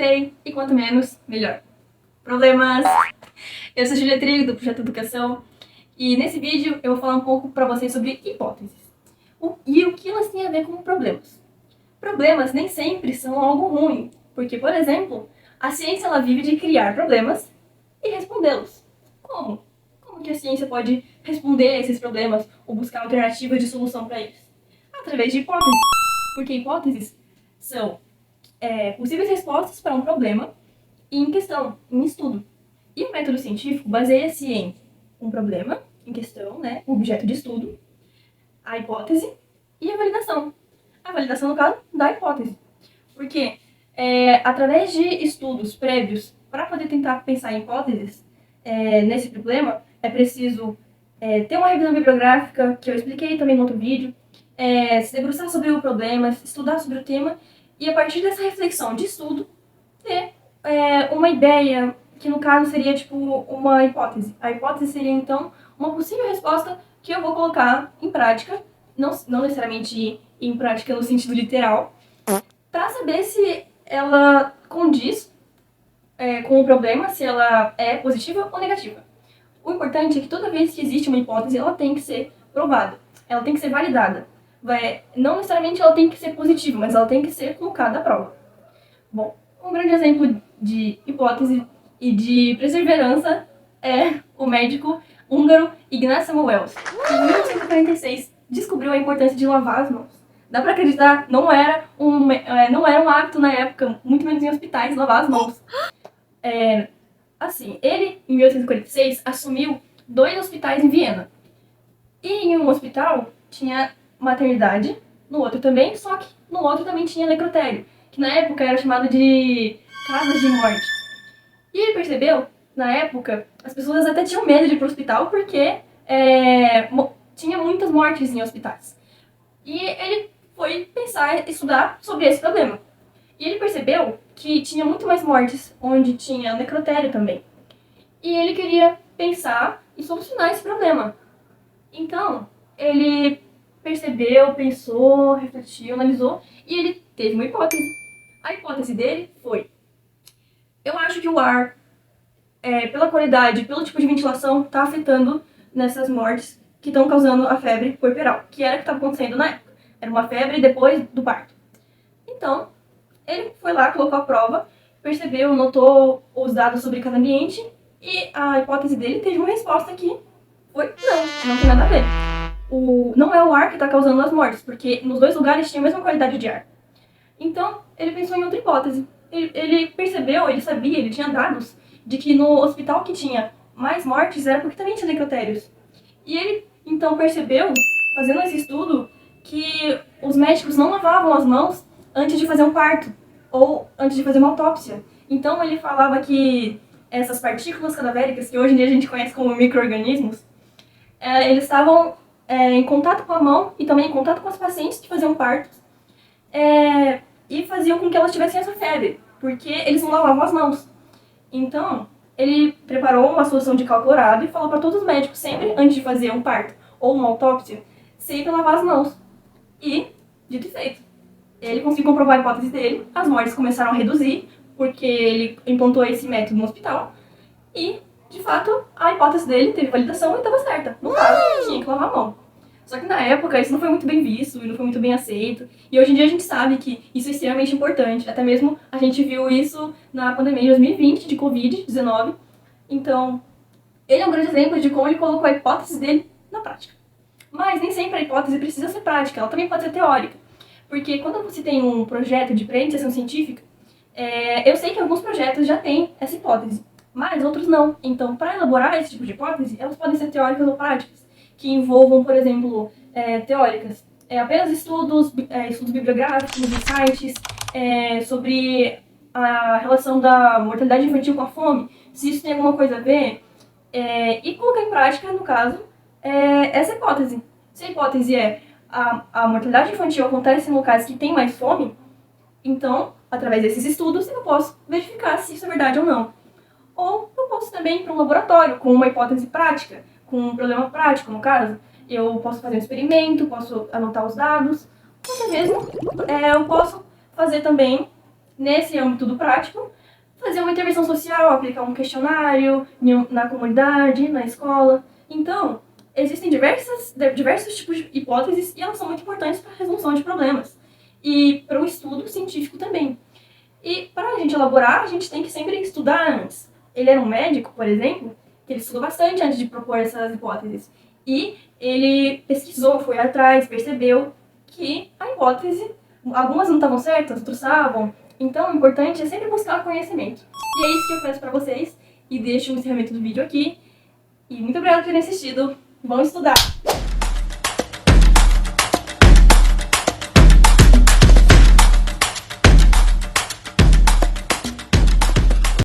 sei, e quanto menos, melhor. Problemas! Eu sou Julia Trigo, do Projeto Educação, e nesse vídeo eu vou falar um pouco para vocês sobre hipóteses. E o que elas têm a ver com problemas. Problemas nem sempre são algo ruim, porque, por exemplo, a ciência ela vive de criar problemas e respondê-los. Como? Como que a ciência pode responder a esses problemas ou buscar alternativas de solução para eles? Através de hipóteses, porque hipóteses são possíveis respostas para um problema em questão, em estudo. E o método científico baseia-se em um problema em questão, né, o objeto de estudo, a hipótese e a validação. A validação, no caso, da hipótese. Porque através de estudos prévios, para poder tentar pensar em hipóteses nesse problema, é preciso ter uma revisão bibliográfica, que eu expliquei também no outro vídeo, se debruçar sobre o problema, estudar sobre o tema, e a partir dessa reflexão de estudo, ter uma ideia, que no caso seria tipo uma hipótese. A hipótese seria então uma possível resposta que eu vou colocar em prática, não necessariamente em prática no sentido literal, para saber se ela condiz com o problema, se ela é positiva ou negativa. O importante é que toda vez que existe uma hipótese, ela tem que ser provada, ela tem que ser validada. Não necessariamente ela tem que ser positiva, mas ela tem que ser colocada à prova. Bom, um grande exemplo de hipótese e de perseverança é o médico húngaro Ignaz Samuels, que em 1946 descobriu a importância de lavar as mãos. Dá pra acreditar, não era um hábito na época, muito menos em hospitais, lavar as mãos. Assim, ele, em 1846, assumiu 2 hospitais em Viena. E em um hospital tinha maternidade, no outro também, só que no outro também tinha necrotério, que na época era chamado de casas de morte. E ele percebeu, na época, as pessoas até tinham medo de ir pro hospital porque tinha muitas mortes em hospitais. E ele foi pensar, estudar sobre esse problema. E ele percebeu que tinha muito mais mortes onde tinha necrotério também. E ele queria pensar e solucionar esse problema. Então, ele percebeu, pensou, refletiu, analisou e ele teve uma hipótese. A hipótese dele foi: eu acho que o ar, pela qualidade, pelo tipo de ventilação, está afetando nessas mortes que estão causando a febre puerperal, que era o que estava acontecendo na época. Era uma febre depois do parto. Então, ele foi lá, colocou a prova, percebeu, notou os dados sobre cada ambiente e a hipótese dele teve uma resposta que foi: não tem nada a ver. Não é o ar que está causando as mortes, porque nos 2 lugares tinha a mesma qualidade de ar. Então, ele pensou em outra hipótese. Ele percebeu, ele sabia, ele tinha dados de que no hospital que tinha mais mortes era porque também tinha necrotérios. E ele, então, percebeu, fazendo esse estudo, que os médicos não lavavam as mãos antes de fazer um parto ou antes de fazer uma autópsia. Então, ele falava que essas partículas cadavéricas, que hoje em dia a gente conhece como micro-organismos, eles estavam em contato com a mão e também em contato com as pacientes que faziam partos, e faziam com que elas tivessem essa febre, porque eles não lavavam as mãos. Então, ele preparou uma solução de cal clorado e falou para todos os médicos, sempre antes de fazer um parto ou uma autópsia, sempre lavar as mãos. E, dito e feito, ele conseguiu comprovar a hipótese dele, as mortes começaram a reduzir, porque ele implantou esse método no hospital, e, de fato, a hipótese dele teve validação e estava certa. No caso, tinha que lavar a mão. Só que na época isso não foi muito bem visto e não foi muito bem aceito. E hoje em dia a gente sabe que isso é extremamente importante. Até mesmo a gente viu isso na pandemia de 2020 de Covid-19. Então, ele é um grande exemplo de como ele colocou a hipótese dele na prática. Mas nem sempre a hipótese precisa ser prática, ela também pode ser teórica. Porque quando você tem um projeto de pré-iniciação científica, eu sei que alguns projetos já têm essa hipótese, mas outros não. Então, para elaborar esse tipo de hipótese, elas podem ser teóricas ou práticas, que envolvam, por exemplo, teóricas, apenas estudos bibliográficos e sites sobre a relação da mortalidade infantil com a fome, se isso tem alguma coisa a ver, e colocar em prática, no caso, essa hipótese. Se a hipótese é a mortalidade infantil acontece em locais que têm mais fome, então, através desses estudos, eu posso verificar se isso é verdade ou não. Ou eu posso também ir para um laboratório com uma hipótese prática, com um problema prático, no caso. Eu posso fazer um experimento, posso anotar os dados, ou até mesmo eu posso fazer também, nesse âmbito do prático, fazer uma intervenção social, aplicar um questionário na comunidade, na escola. Então, existem diversos tipos de hipóteses e elas são muito importantes para a resolução de problemas e para o estudo científico também. E para a gente elaborar, a gente tem que sempre estudar antes. Ele era um médico, por exemplo, que ele estudou bastante antes de propor essas hipóteses. E ele pesquisou, foi atrás, percebeu que a hipótese, algumas não estavam certas, outras estavam. Então, o importante é sempre buscar conhecimento. E é isso que eu peço para vocês. E deixo o encerramento do vídeo aqui. E muito obrigada por terem assistido. Vão estudar!